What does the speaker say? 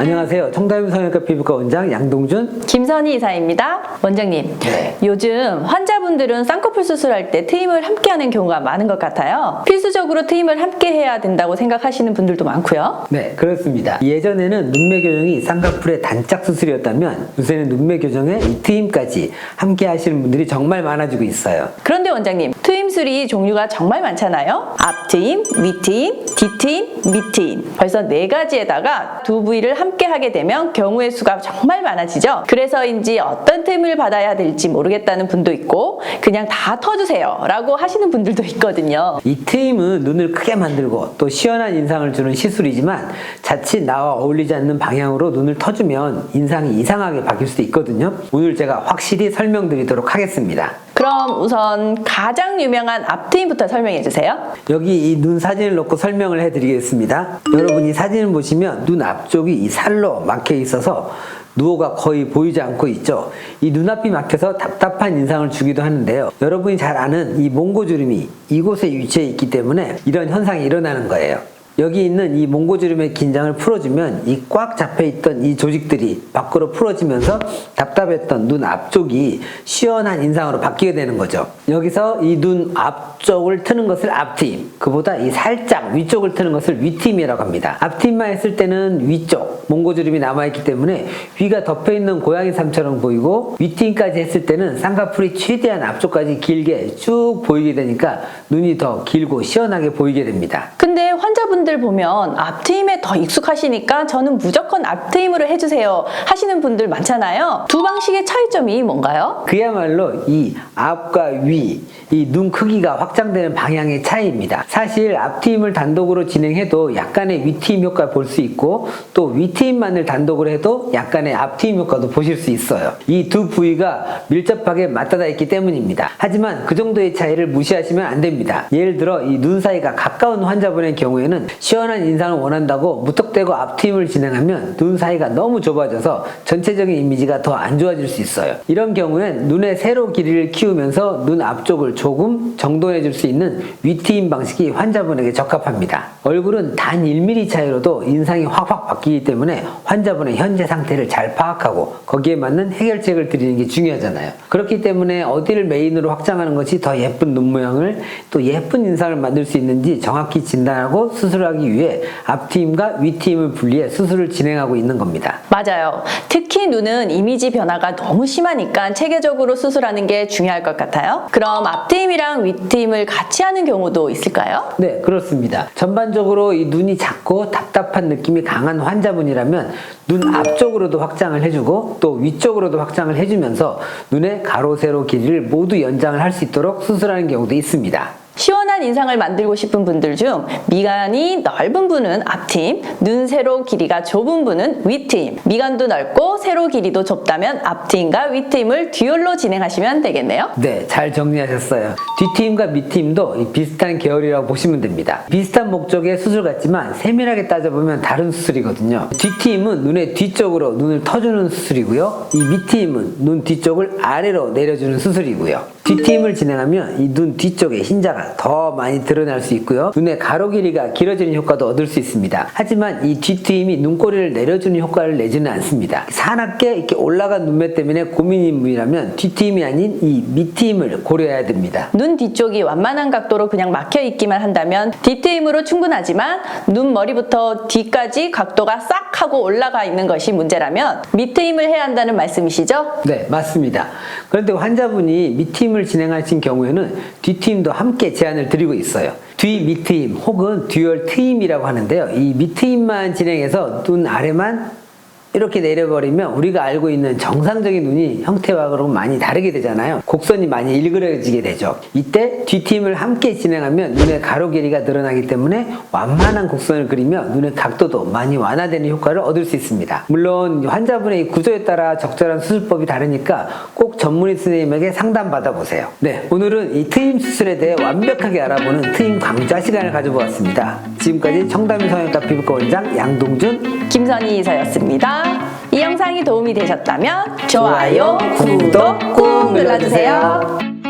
안녕하세요. 청담 성형외과 피부과 원장 양동준, 김선희 이사입니다. 원장님, 요즘 환자분들은 쌍꺼풀 수술할 때 트임을 함께 하는 경우가 많은 것 같아요. 필수적으로 트임을 함께 해야 된다고 생각하시는 분들도 많고요. 네, 그렇습니다. 예전에는 눈매 교정이 쌍꺼풀의 단짝 수술이었다면 요새는 눈매 교정에 이 트임까지 함께 하시는 분들이 정말 많아지고 있어요. 그런데 원장님, 트임술이 종류가 정말 많잖아요. 앞트임, 윗트임, 뒤트임, 밑트임. 벌써 4가지에다가 두 부위를 함께 하게 되면 경우의 수가 정말 많아지죠. 그래서인지 어떤 트임을 받아야 될지 모르겠다는 분도 있고 그냥 다 터주세요 라고 하시는 분들도 있거든요. 이 트임은 눈을 크게 만들고 또 시원한 인상을 주는 시술이지만 자칫 나와 어울리지 않는 방향으로 눈을 터주면 인상이 이상하게 바뀔 수도 있거든요. 오늘 제가 확실히 설명드리도록 하겠습니다. 그럼 우선 가장 유명한 앞트임부터 설명해 주세요. 여기 이 눈 사진을 놓고 설명을 해드리겠습니다. 여러분이 사진을 보시면 눈 앞쪽이 이 살로 막혀 있어서 누오가 거의 보이지 않고 있죠. 이 눈앞이 막혀서 답답한 인상을 주기도 하는데요. 여러분이 잘 아는 이 몽고주름이 이곳에 위치해 있기 때문에 이런 현상이 일어나는 거예요. 여기 있는 이 몽고주름의 긴장을 풀어주면 이 꽉 잡혀있던 이 조직들이 밖으로 풀어지면서 답답했던 눈 앞쪽이 시원한 인상으로 바뀌게 되는 거죠. 여기서 이 눈 앞쪽을 트는 것을 앞트임, 그보다 이 살짝 위쪽을 트는 것을 윗트임이라고 합니다. 앞트임만 했을 때는 위쪽 몽고주름이 남아있기 때문에 위가 덮여있는 고양이 삶처럼 보이고, 윗트임까지 했을 때는 쌍꺼풀이 최대한 앞쪽까지 길게 쭉 보이게 되니까 눈이 더 길고 시원하게 보이게 됩니다. 근데 환자분들 보면 앞트임에 더 익숙하시니까 저는 무조건 앞트임으로 해주세요 하시는 분들 많잖아요. 두 방식의 차이점이 뭔가요? 그야말로 이 앞과 위, 이 눈 크기가 확장되는 방향의 차이입니다. 사실 앞트임을 단독으로 진행해도 약간의 윗트임 효과를 볼 수 있고, 또 윗트임만을 단독으로 해도 약간의 앞트임 효과도 보실 수 있어요. 이 두 부위가 밀접하게 맞닿아 있기 때문입니다. 하지만 그 정도의 차이를 무시하시면 안 됩니다. 예를 들어 이 눈 사이가 가까운 환자분의 경우에는 시원한 인상을 원한다고 무턱대고 앞트임을 진행하면 눈 사이가 너무 좁아져서 전체적인 이미지가 더 안 좋아질 수 있어요. 이런 경우엔 눈의 세로 길이를 키우면서 눈 앞쪽을 조금 정돈해 줄 수 있는 윗트임 방식이 환자분에게 적합합니다. 얼굴은 단 1mm 차이로도 인상이 확확 바뀌기 때문에 환자분의 현재 상태를 잘 파악하고 거기에 맞는 해결책을 드리는 게 중요하잖아요. 그렇기 때문에 어디를 메인으로 확장하는 것이 더 예쁜 눈 모양을, 또 예쁜 인상을 만들 수 있는지 정확히 진단하고 수술하기 위해 앞트임과 윗트임을 분리해 수술을 진행하고 있는 겁니다. 맞아요. 특히 눈은 이미지 변화가 너무 심하니까 체계적으로 수술하는 게 중요할 것 같아요. 그럼 앞트임이랑 윗트임을 같이 하는 경우도 있을까요? 네, 그렇습니다. 전반적으로 이 눈이 작고 답답한 느낌이 강한 환자분이라면 눈 앞쪽으로도 확장을 해주고 또 위쪽으로도 확장을 해주면서 눈의 가로 세로 길이를 모두 연장을 할 수 있도록 수술하는 경우도 있습니다. 시원한 인상을 만들고 싶은 분들 중 미간이 넓은 분은 앞트임, 눈 세로 길이가 좁은 분은 윗트임, 미간도 넓고 세로 길이도 좁다면 앞트임과 윗트임을 듀얼로 진행하시면 되겠네요. 네, 잘 정리하셨어요. 뒤트임과 밑트임도 비슷한 계열이라고 보시면 됩니다. 비슷한 목적의 수술 같지만 세밀하게 따져보면 다른 수술이거든요. 뒤트임은 눈의 뒤쪽으로 눈을 터주는 수술이고요. 이 밑트임은 눈 뒤쪽을 아래로 내려주는 수술이고요. 뒤트임을 진행하면 이 눈 뒤쪽에 흰자가 더 많이 드러날 수 있고요. 눈의 가로 길이가 길어지는 효과도 얻을 수 있습니다. 하지만 이 뒤트임이 눈꼬리를 내려주는 효과를 내지는 않습니다. 사납게 이렇게 올라간 눈매 때문에 고민인 분이라면 뒤트임이 아닌 이 밑트임을 고려해야 됩니다. 눈 뒤쪽이 완만한 각도로 그냥 막혀 있기만 한다면 뒤트임으로 충분하지만 눈 머리부터 뒤까지 각도가 싹 하고 올라가 있는 것이 문제라면 밑트임을 해야 한다는 말씀이시죠? 네, 맞습니다. 그런데 환자분이 밑트임을 진행하신 경우에는 뒤트임도 함께 제안을 드리고 있어요. 뒤 밑트임 혹은 듀얼 트임이라고 하는데요. 이 밑트임만 진행해서 눈 아래만 이렇게 내려버리면 우리가 알고 있는 정상적인 눈이 형태와 그럼 많이 다르게 되잖아요. 곡선이 많이 일그러지게 되죠. 이때 뒤트임을 함께 진행하면 눈의 가로 길이가 늘어나기 때문에 완만한 곡선을 그리며 눈의 각도도 많이 완화되는 효과를 얻을 수 있습니다. 물론 환자분의 구조에 따라 적절한 수술법이 다르니까 꼭 전문의 선생님에게 상담 받아보세요. 네, 오늘은 이 트임 수술에 대해 완벽하게 알아보는 트임 강좌 시간을 가져보았습니다. 지금까지 청담 성형외과 피부과 원장 양동준, 김선희 이사였습니다. 이 영상이 도움이 되셨다면 좋아요, 구독 꾹 눌러주세요.